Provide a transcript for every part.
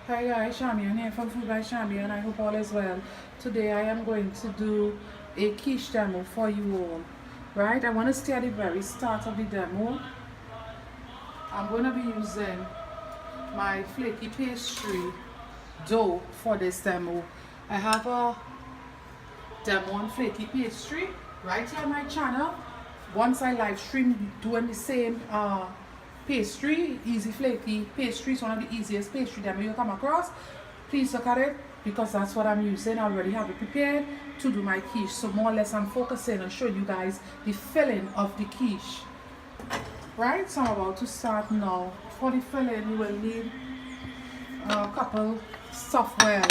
Hi guys, Chamion here from Food by Chamion. I hope all is well. Today I am going to do a quiche demo for you all. Right, I want to stay at the very start of the demo. I'm going to be using my flaky pastry dough for this demo. I have a demo on flaky pastry right here on my channel. Once I live stream doing the same pastry, easy flaky pastry is one of the easiest pastry demo you come across. Please look at it because that's what I'm using. I already have it prepared to do my quiche. So more or less I'm focusing on showing you guys the filling of the quiche. Right, so I'm about to start now. For the filling you will need a couple soft well.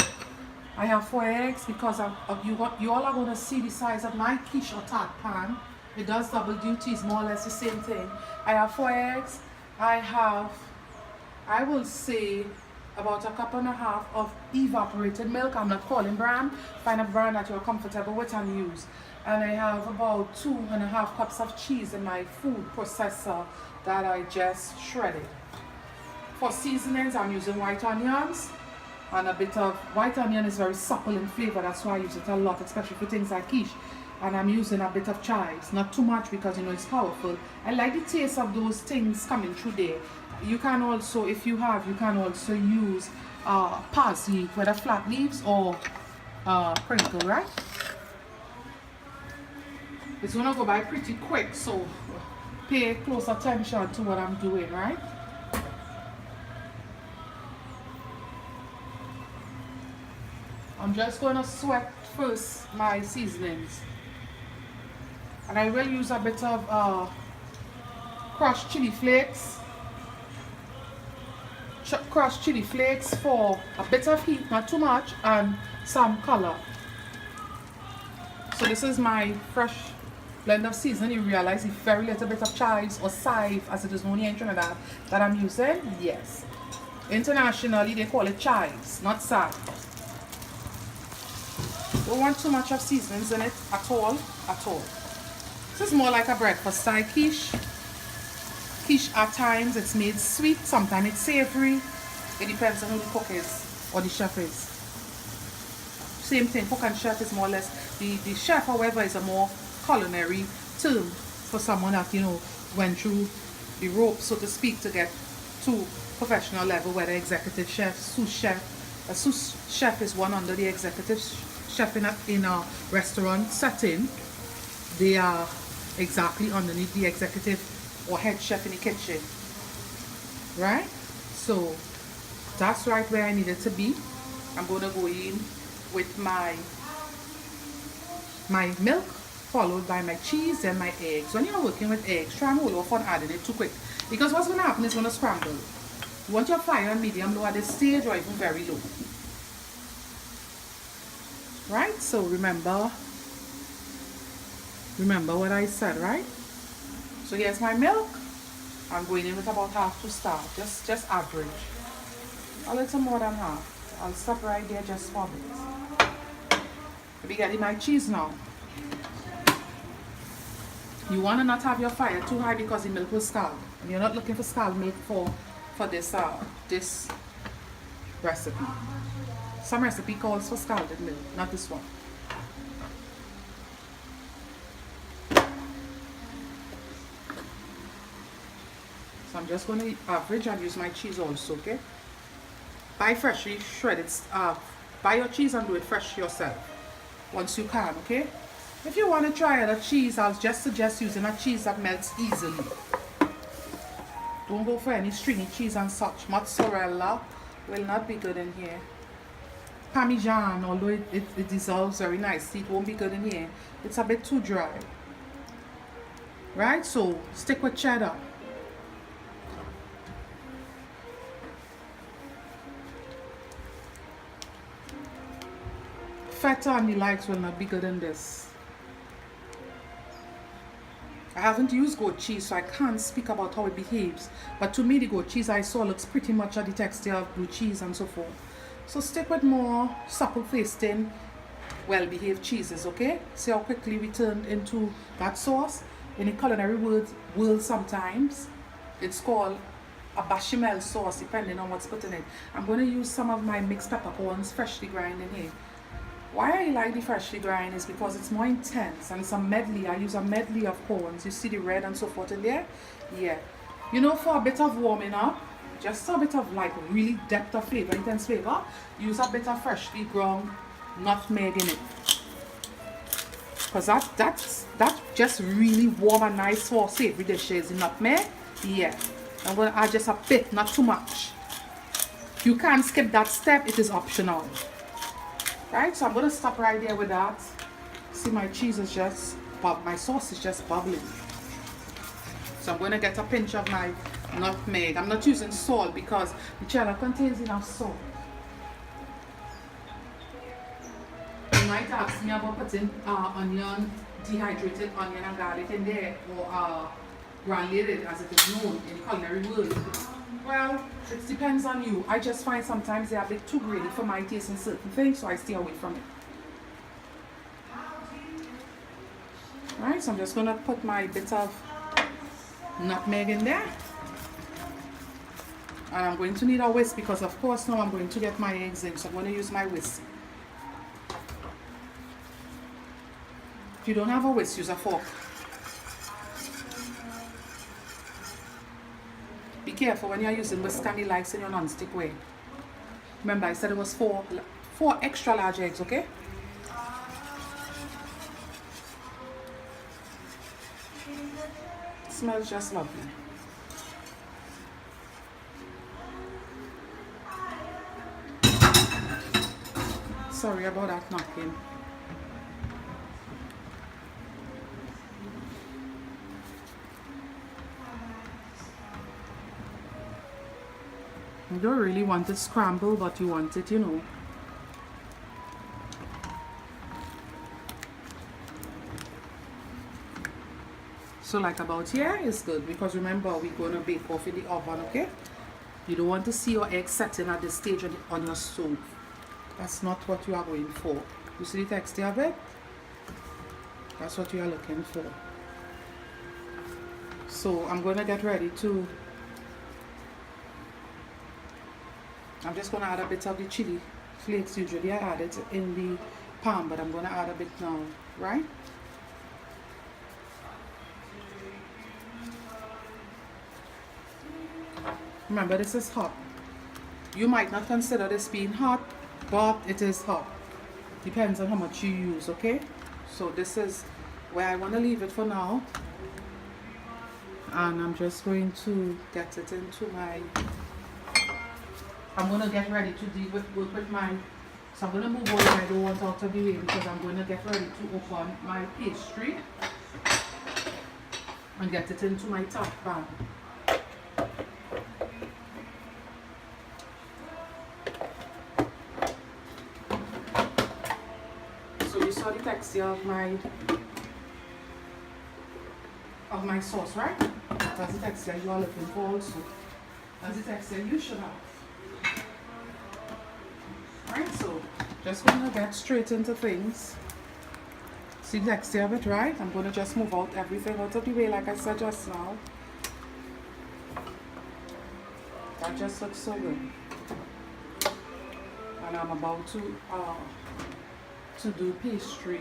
I have 4 eggs because you all are going to see the size of my quiche or tart pan. It does double duty, it's more or less the same thing. I have 4 eggs. I will say about a cup and a half of evaporated milk. I'm not calling brand. Find a brand that you're comfortable with and use. And I have about 2.5 cups of cheese in my food processor that I just shredded. For seasonings, I'm using white onions and a bit of white onion is very supple in flavor. That's why I use it a lot, especially for things like quiche. And I'm using a bit of chives, not too much because you know it's powerful. I like the taste of those things coming through there. You can also, if you have, you can also use parsley, whether flat leaves or crinkle, right? It's gonna go by pretty quick, so pay close attention to what I'm doing, right? I'm just gonna sweat first my seasonings. And I will use a bit of crushed chili flakes. Crushed chili flakes for a bit of heat, not too much, and some color. So this is my fresh blend of seasoning. You realize a very little bit of chives or chive, as it is known here in Trinidad, that I'm using. Yes. Internationally, they call it chives, not chive. Don't want too much of seasonings in it at all. This is more like a breakfast style quiche. Quiche at times it's made sweet, sometimes it's savory. It depends on who the cook is or the chef is. Same thing, cook and chef is more or less, the chef however is a more culinary term for someone that you know went through the ropes, so to speak, to get to professional level, whether executive chef, sous chef. A sous chef is one under the executive chef in a restaurant setting. They are exactly underneath the executive or head chef in the kitchen, right? So that's right where I need it to be. I'm going to go in with my milk, followed by my cheese and my eggs. When you're working with eggs, try and hold off on adding it too quick, because what's going to happen is going to scramble. You want your fire on medium low at this stage or even very low, right? So remember what I said, right? So here's my milk. I'm going in with about half to start, just average, a little more than half. I'll stop right there just for a bit. I'll be getting my cheese now. You want to not have your fire too high because the milk will scald, and you're not looking for scald milk for this this recipe. Some recipe calls for scalded milk, not this one. So I'm just going to average and use my cheese also, okay? Buy freshly shredded, buy your cheese and do it fresh yourself once you can, okay? If you want to try other cheese, I'll just suggest using a cheese that melts easily. Don't go for any stringy cheese and such. Mozzarella will not be good in here. Parmesan, although it dissolves very nicely, it won't be good in here. It's a bit too dry, right? So stick with cheddar. Feta and the likes will not be good in this. I haven't used goat cheese, so I can't speak about how it behaves. But to me, the goat cheese I saw looks pretty much at the texture of blue cheese and so forth. So stick with more supple tasting, well-behaved cheeses, okay? See how quickly we turned into that sauce? In the culinary world sometimes, it's called a bechamel sauce depending on what's put in it. I'm going to use some of my mixed peppercorns freshly ground in here. Why I like the freshly grind is because it's more intense and it's a medley. I use a medley of corns. You see the red and so forth in there? Yeah. You know, for a bit of warming up, just a bit of like really depth of flavor, intense flavor, use a bit of freshly ground nutmeg in it. Because that just really warm and nice for savory dishes in nutmeg. Yeah. I'm going to add just a bit, not too much. You can't skip that step, it is optional. Right, so I'm going to stop right there with that. See, my cheese is just, my sauce is just bubbling. So I'm going to get a pinch of my nutmeg. I'm not using salt because the cheddar contains enough salt. You might ask me about putting onion, dehydrated onion and garlic in there, or granulated as it is known in the culinary world. Well, it depends on you. I just find sometimes they're a bit too grainy for my taste in certain things, so I stay away from it. Right, so I'm just going to put my bit of nutmeg in there. And I'm going to need a whisk because, of course, now I'm going to get my eggs in, so I'm going to use my whisk. If you don't have a whisk, use a fork. Be careful when you're using whisk and the likes in your non-stick way. Remember, I said it was four extra large eggs, okay? It smells just lovely. Sorry about that knocking. You don't really want it scrambled, but you want it, you know. So like about here is good because remember we're going to bake off in the oven, okay? You don't want to see your egg setting at this stage on your stove. That's not what you are going for. You see the texture of it? That's what you are looking for. So I'm going to get ready to... I'm just going to add a bit of the chili flakes. Usually I add it in the pan, but I'm going to add a bit now, right? Remember, this is hot. You might not consider this being hot, but it is hot. Depends on how much you use, okay? So this is where I want to leave it for now. And I'm just going to get it into my... I'm going to get ready to work with my... So I'm going to move all I don't want out of the way because I'm going to get ready to open my pastry and get it into my top pan. So you saw the texture of my sauce, right? That's the texture you are looking for also. That's the texture you should have. Right, so just going to get straight into things. See the texture of it, right? I'm going to just move out everything out of the way like I said just now. That just looks so good. And I'm about to do pastry.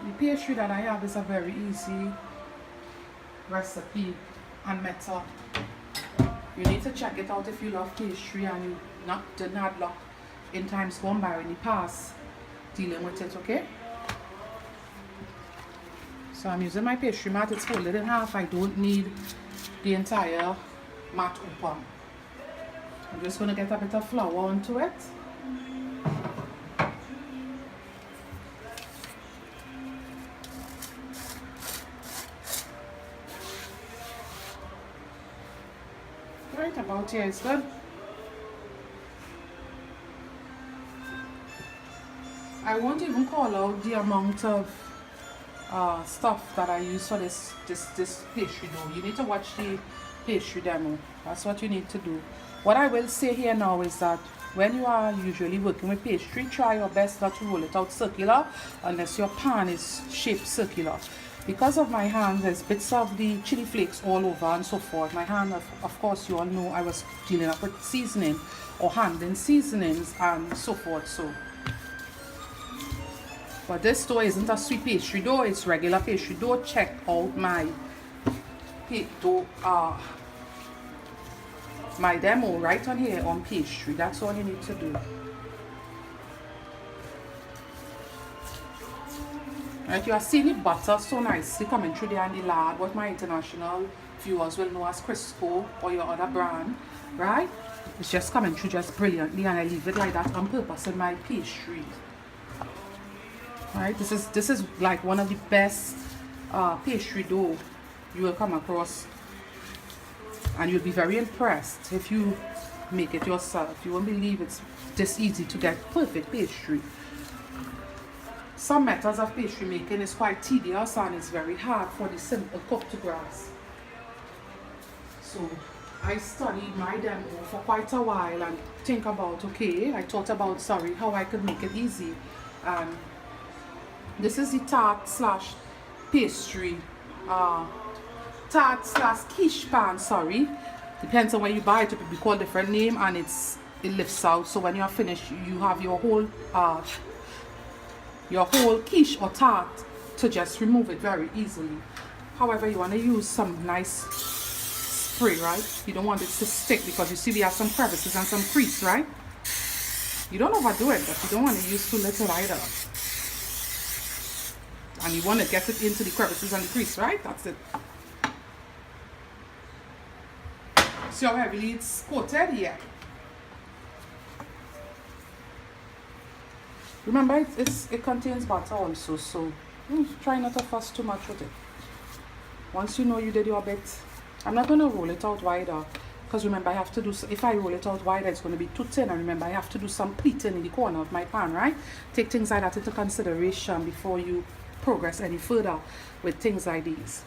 The pastry that I have is a very easy recipe and method. You need to check it out if you love pastry and you did not have luck in times gone by in the past dealing with it, okay? So I'm using my pastry mat. It's folded in half. I don't need the entire mat open. I'm just going to get a bit of flour onto it. Right about here is good. I won't even call out the amount of stuff that I use for this pastry dough. You need to watch the pastry demo. That's what you need to do. What I will say here now is that when you are usually working with pastry, try your best not to roll it out circular unless your pan is shaped circular. Because of my hand, there's bits of the chili flakes all over and so forth. My hand, of course, you all know I was dealing up with seasoning or handling seasonings and so forth. So, but this dough isn't a sweet pastry dough, it's regular pastry dough. Check out my my demo right on here on pastry. That's all you need to do. Right, you are seeing the butter so nicely coming through there and the lard, what my international viewers will know as Crisco or your other brand, right? It's just coming through just brilliantly, and I leave it like that on purpose in my pastry. Right, this is like one of the best pastry dough you will come across, and you'll be very impressed if you make it yourself. You won't believe it's this easy to get perfect pastry. Some methods of pastry making is quite tedious and it's very hard for the simple cook to grasp. So I studied my demo for quite a while and think about, okay, I thought about, how I could make it easy. And this is the tart slash pastry, tart slash quiche pan, depends on where you buy it, it will be called a different name, and it lifts out, so when you are finished you have your whole quiche or tart to just remove it very easily. However, you want to use some nice spray, right? You don't want it to stick, because you see we have some crevices and some crease, right? You don't overdo it, but you don't want to use too little either. And you want to get it into the crevices and the crease, right? That's it. See how heavily it's coated here? Remember, it contains butter also, so try not to fuss too much with it. Once you know you did your bit, I'm not going to roll it out wider, because remember I have to do, if I roll it out wider it's going to be too thin, and remember I have to do some pleating in the corner of my pan, right? Take things like that into consideration before you progress any further with things like these.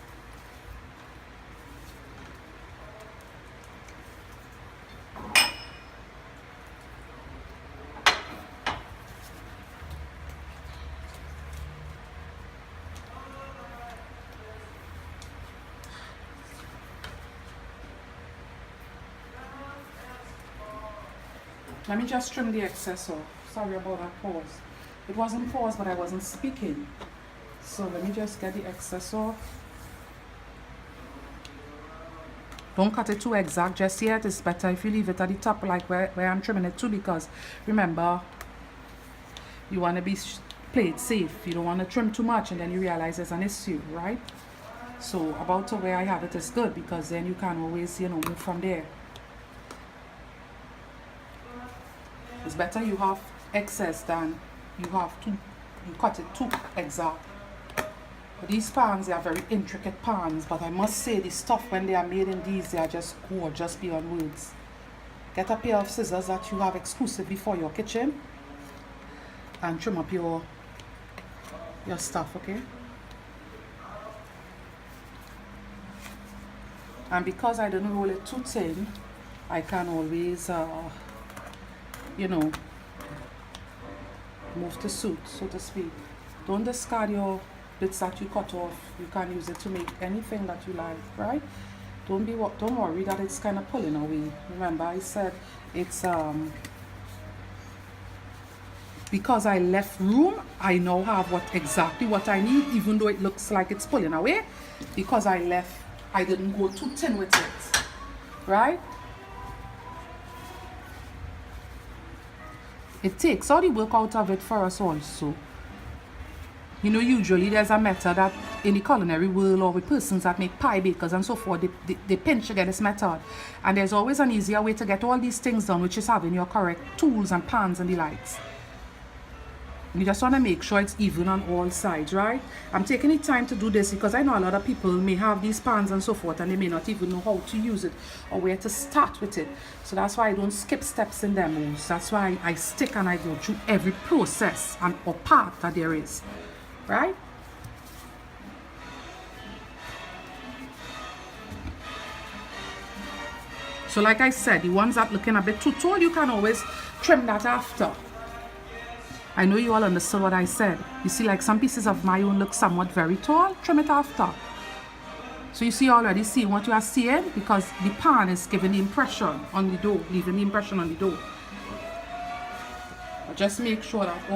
Let me just trim the excess off. Sorry about that pause. It wasn't pause, but I wasn't speaking. So let me just get the excess off. Don't cut it too exact just yet. It's better if you leave it at the top, like where I'm trimming it to, because remember, you want to play it safe. You don't want to trim too much and then you realize there's an issue, right? So about to where I have it is good, because then you can always, move from there. It's better you have excess than you cut it too exact. But these pans, they are very intricate pans, but I must say the stuff when they are made in these, they are just gorgeous beyond words. Get a pair of scissors that you have exclusively for your kitchen and trim up your stuff, okay? And because I didn't roll it too thin, I can always move to suit, so to speak. Don't discard your bits that you cut off. You can use it to make anything that you like, right? Don't worry that it's kind of pulling away. Remember, I said it's because I left room, I now have exactly what I need, even though it looks like it's pulling away, because I didn't go too thin with it, right? It takes all the work out of it for us also. Usually there's a method that in the culinary world, or with persons that make pie bakers and so forth, they pinch to get this method. And there's always an easier way to get all these things done, which is having your correct tools and pans and the likes. You just want to make sure it's even on all sides, right? I'm taking the time to do this because I know a lot of people may have these pans and so forth, and they may not even know how to use it or where to start with it. So that's why I don't skip steps in demos. That's why I stick and I go through every process or part that there is, right? So like I said, the ones that looking a bit too tall, you can always trim that after. I know you all understood what I said. You see, like some pieces of my own look somewhat very tall, trim it after. So you see already see what you are seeing, because the pan is giving the impression on the dough, leaving the impression on the dough. But just make sure that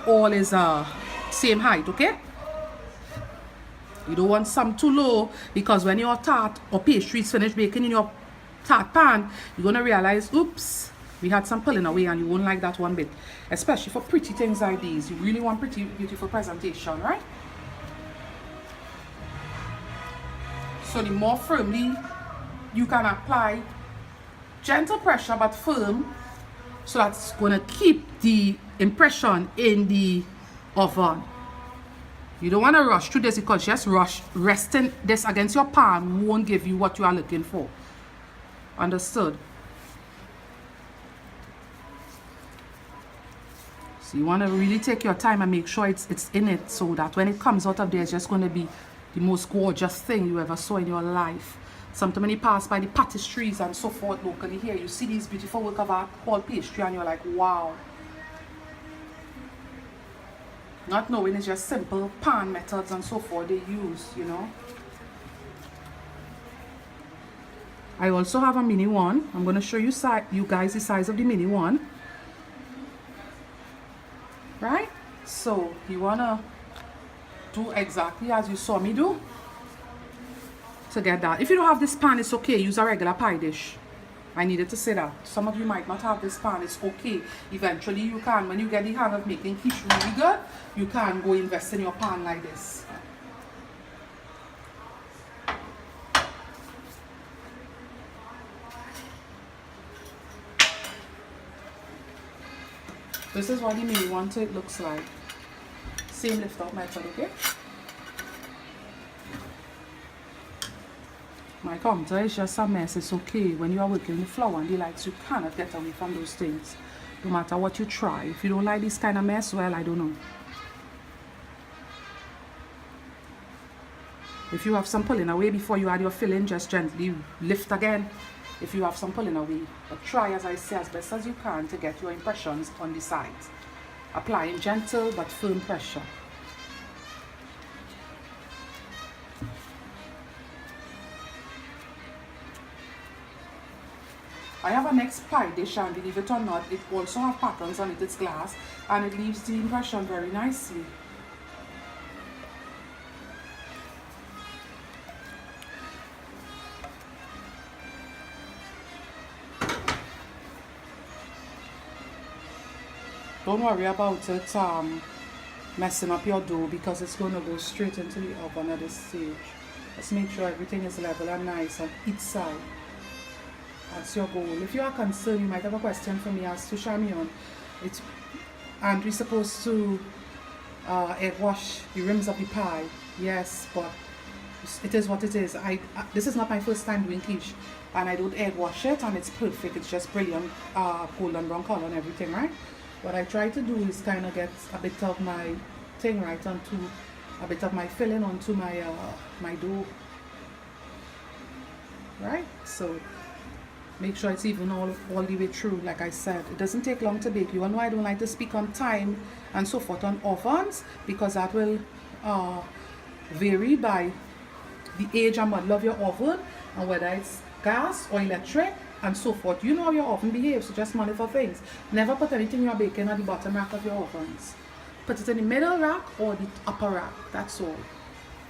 all is same height, okay? You don't want some too low, because when your tart or pastry is finished baking in your tart pan, you're gonna realize, oops, we had some pulling away, and you won't like that one bit. Especially for pretty things like these. You really want pretty, beautiful presentation, right? So the more firmly you can apply, gentle pressure but firm, so that's going to keep the impression in the oven. You don't want to rush through this, because just resting this against your pan won't give you what you are looking for. Understood? So you want to really take your time and make sure it's in it, so that when it comes out of there, it's just going to be the most gorgeous thing you ever saw in your life. Sometimes when you pass by the pastries and so forth locally here, you see these beautiful work of art called pastry, and you're like, wow. Not knowing it's just simple pan methods and so forth they use, you know. I also have a mini one. I'm going to show you guys the size of the mini one. Right? So you want to do exactly as you saw me do to get that. If you don't have this pan, it's okay. Use a regular pie dish. I needed to say that. Some of you might not have this pan. It's okay. Eventually you can, when you get the hang of making quiche really good, you can go invest in your pan like this. This is what the mini one looks like. Same lift out method, okay? My counter is just a mess. It's okay. When you are working with flour and the lights, you cannot get away from those things. No matter what you try. If you don't like this kind of mess, well, I don't know. If you have some pulling away before you add your filling, just gently lift again. If you have some pulling away. But try, as I say, as best as you can to get your impressions on the sides. Applying gentle but firm pressure. I have a next pie dish, and believe it or not, it also has patterns on it. It's glass, and it leaves the impression very nicely. Don't worry about it messing up your dough, because it's going to go straight into the oven at this stage. Just make sure everything is level and nice on each side. That's your goal. If you are concerned, you might have a question for me as to chamion. Aren't we supposed to egg wash the rims of the pie? Yes, but it is what it is. This is not my first time doing quiche, and I don't egg wash it, and it's perfect. It's just brilliant, golden brown color and everything, right? What I try to do is kind of get a bit of my thing right onto, a bit of my filling onto my my dough, right? So make sure it's even all the way through. Like I said, it doesn't take long to bake. You all know I don't like to speak on time and so forth on ovens, because that will vary by the age and model of your oven, and whether it's gas or electric and so forth. You know how your oven behaves, so just monitor things. Never put anything you're baking on the bottom rack of your ovens. Put it in the middle rack or the upper rack, that's all.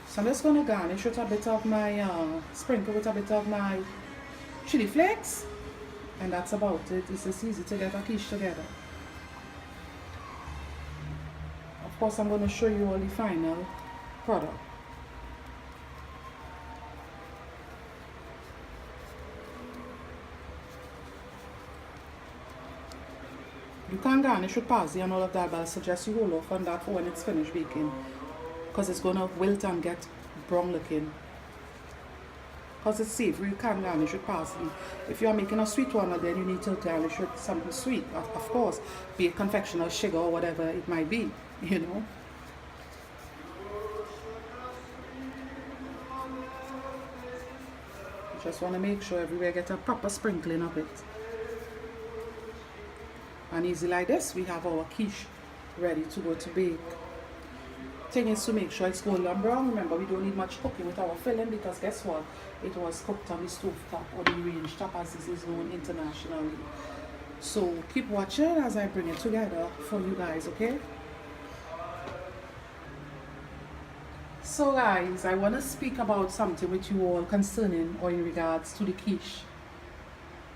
So I'm just going to garnish with a bit of my, sprinkle with a bit of my chili flakes, and that's about it. It's just easy to get a quiche together. Of course, I'm going to show you all the final product. You can garnish with parsley and all of that, but I suggest you hold off on that for when it's finished baking, because it's going to wilt and get brown looking. Because it's savory, you can garnish with parsley. If you are making a sweet one, then you need to garnish with something sweet, of course, be it confectioner, sugar, or whatever it might be, you know. You just want to make sure everywhere get a proper sprinkling of it. And easy like this, we have our quiche ready to go to bake. Thing is to make sure it's golden brown. Remember, we don't need much cooking with our filling because guess what? It was cooked on the stove top or the range top as this is known internationally. So keep watching as I bring it together for you guys, okay? So guys, I want to speak about something with you all concerning or in regards to the quiche.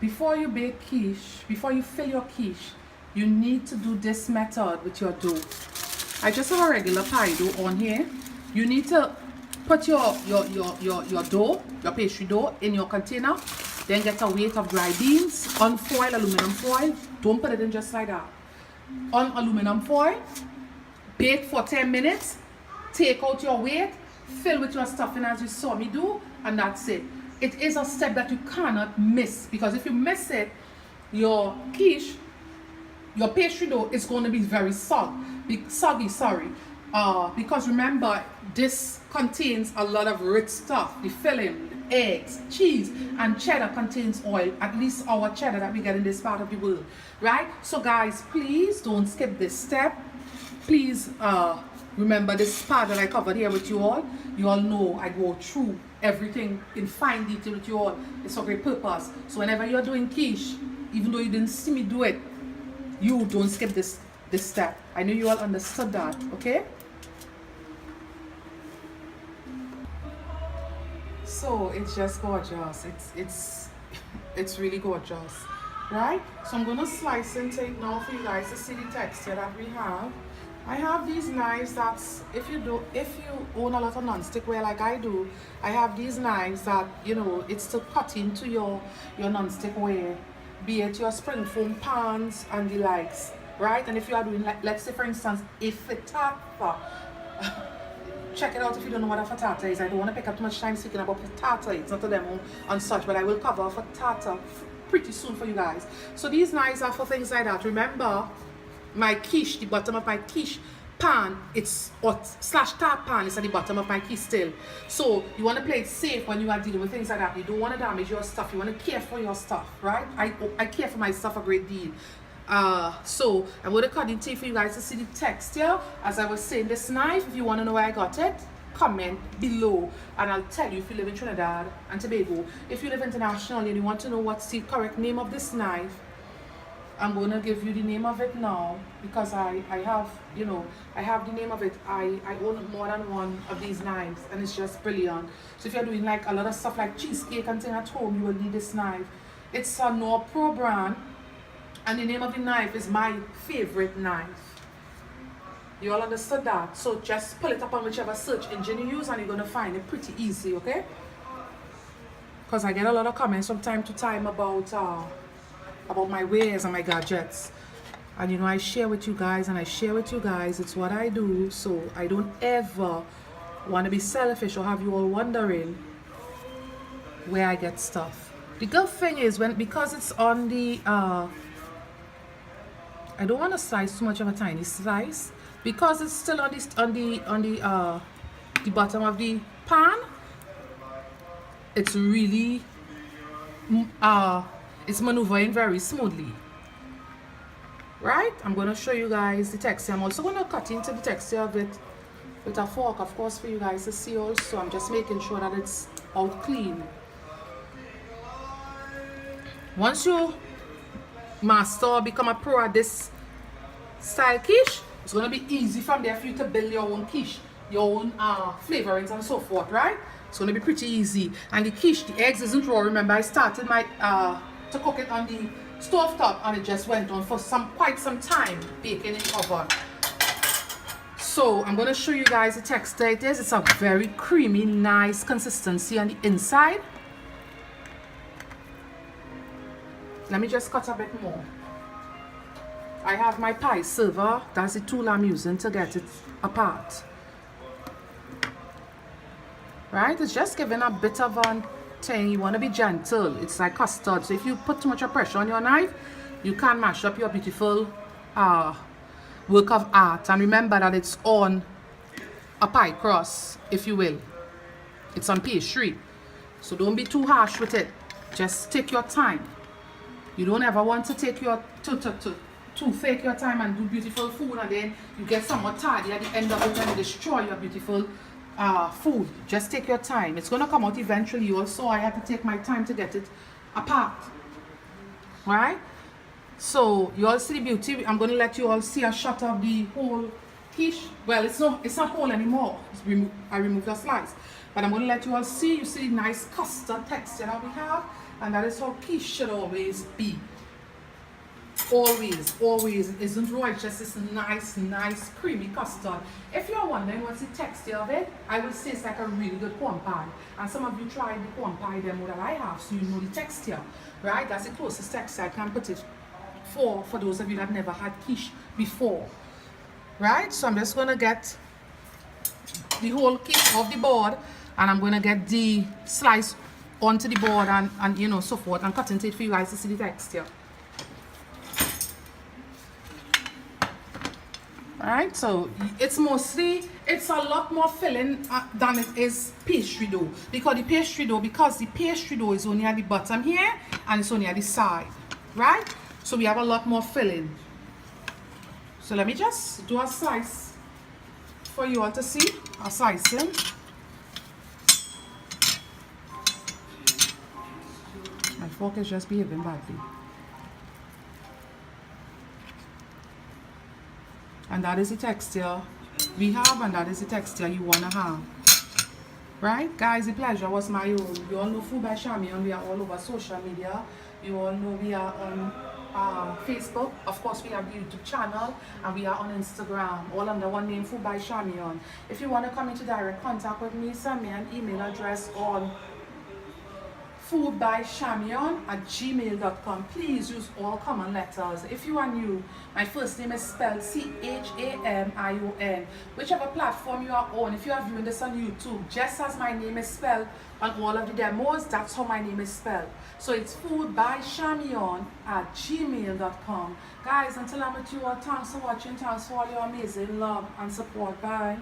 Before you bake quiche, before you fill your quiche, you need to do this method with your dough. I just have a regular pie dough on here. You need to put your dough, your pastry dough in your container. Then get a weight of dry beans on foil, aluminum foil. Don't put it in just like that. On aluminum foil, bake for 10 minutes. Take out your weight, fill with your stuffing as you saw me do, and that's it. It is a step that you cannot miss because if you miss it, your quiche, your pastry dough is going to be very soggy, because remember, this contains a lot of rich stuff. The filling, the eggs, cheese, and cheddar contains oil, at least our cheddar that we get in this part of the world, right? So guys, please don't skip this step. Please remember this part that I covered here with you all. You all know I go through everything in fine detail with you all. It's for great purpose. So whenever you're doing quiche, even though you didn't see me do it, you don't skip this step. I know you all understood that, okay? So it's just gorgeous. It's really gorgeous, right? So I'm gonna slice and take now for you guys to see the texture that we have. I have these knives that's, if you own a lot of non-stick ware like I do, I have these knives that, you know, it's to cut into your non-stick ware, be it your spring foam pans and the likes, right? And if you are doing, like, let's say for instance, a frittata, check it out if you don't know what a frittata is. I don't want to pick up too much time speaking about frittata. It's not a demo and such, but I will cover frittata pretty soon for you guys. So these knives are for things like that. Remember, my quiche, the bottom of my quiche pan, it's slash tap pan is at the bottom of my quiche still. So you want to play it safe when you are dealing with things like that. You don't want to damage your stuff. You want to care for your stuff, right? I care for my stuff a great deal. So I'm going to cut it for you guys to see the texture. As I was saying, this knife, if you want to know where I got it, comment below and I'll tell you if you live in Trinidad and Tobago. If you live internationally and you want to know what's the correct name of this knife, I'm going to give you the name of it now because I have, you know, I have the name of it. I own more than one of these knives and it's just brilliant. So if you're doing like a lot of stuff like cheesecake and thing at home, you will need this knife. It's a No Pro brand and the name of the knife is my favorite knife. You all understood that? So just pull it up on whichever search engine you use and you're going to find it pretty easy, okay? Because I get a lot of comments from time to time about my wares and my gadgets, and you know, I share with you guys it's what I do, so I don't ever want to be selfish or have you all wondering where I get stuff. The good thing is because it's on the I don't want to slice too much of a tiny slice because it's still on the bottom of the pan. It's really it's maneuvering very smoothly, right? I'm going to show you guys the texture. I'm also going to cut into the texture of it with a fork, of course, for you guys to see also. I'm just making sure that it's out clean. Once you master or become a pro at this style quiche, it's going to be easy from there for you to build your own quiche, your own flavorings and so forth, right? It's going to be pretty easy. And the quiche, the eggs isn't raw. Remember, I started my to cook it on the stove top and it just went on for quite some time baking in the oven. So I'm going to show you guys the texture it is. It's a very creamy, nice consistency on the inside. Let me just cut a bit more. I have my pie server. That's the tool I'm using to get it apart. Right? It's just giving a bit of a thing. You want to be gentle. It's like custard. So if you put too much pressure on your knife, you can mash up your beautiful work of art. And remember that it's on a pie crust, if you will. It's on pastry. So don't be too harsh with it. Just take your time. You don't ever want to take your to fake your time and do beautiful food, and then you get somewhat tardy at the end of it and you destroy your beautiful food. Just take your time. It's gonna come out eventually. Also, I had to take my time to get it apart. Right? So you all see the beauty. I'm gonna let you all see a shot of the whole quiche. Well, it's not whole anymore. I removed the slice, but I'm gonna let you all see. You see the nice custard texture that we have, and that is how quiche should always be. Always. It isn't raw, it's just this nice creamy custard. If you're wondering what's the texture of it, I will say it's like a really good corn pie. And some of you tried the corn pie demo that I have, so you know the texture, right? That's the closest texture I can put it for those of you that never had quiche before, right? So I'm just gonna get the whole quiche off the board, and I'm gonna get the slice onto the board and you know, so forth, and cutting it for you guys to see the texture. Right, so it's a lot more filling than it is pastry dough, because the pastry dough is only at the bottom here and it's only at the side, right? So we have a lot more filling. So let me just do a slice for you all to see, a slicing. My fork is just behaving badly. And that is the texture we have, and that is the texture you want to have. Right? Guys, the pleasure was my own. You all know Food by Chamion. We are all over social media. You all know we are on Facebook. Of course, we have the YouTube channel, and we are on Instagram, all under one name, Food by Chamion. If you want to come into direct contact with me, send me an email address on foodbychamion@gmail.com. Please use all common letters. If you are new, my first name is spelled Chamion. Whichever platform you are on, if you are viewing this on YouTube, just as my name is spelled on all of the demos, that's how my name is spelled. So it's foodbychamion@gmail.com. Guys, until I'm with you all, thanks for watching. Thanks for all your amazing love and support. Bye.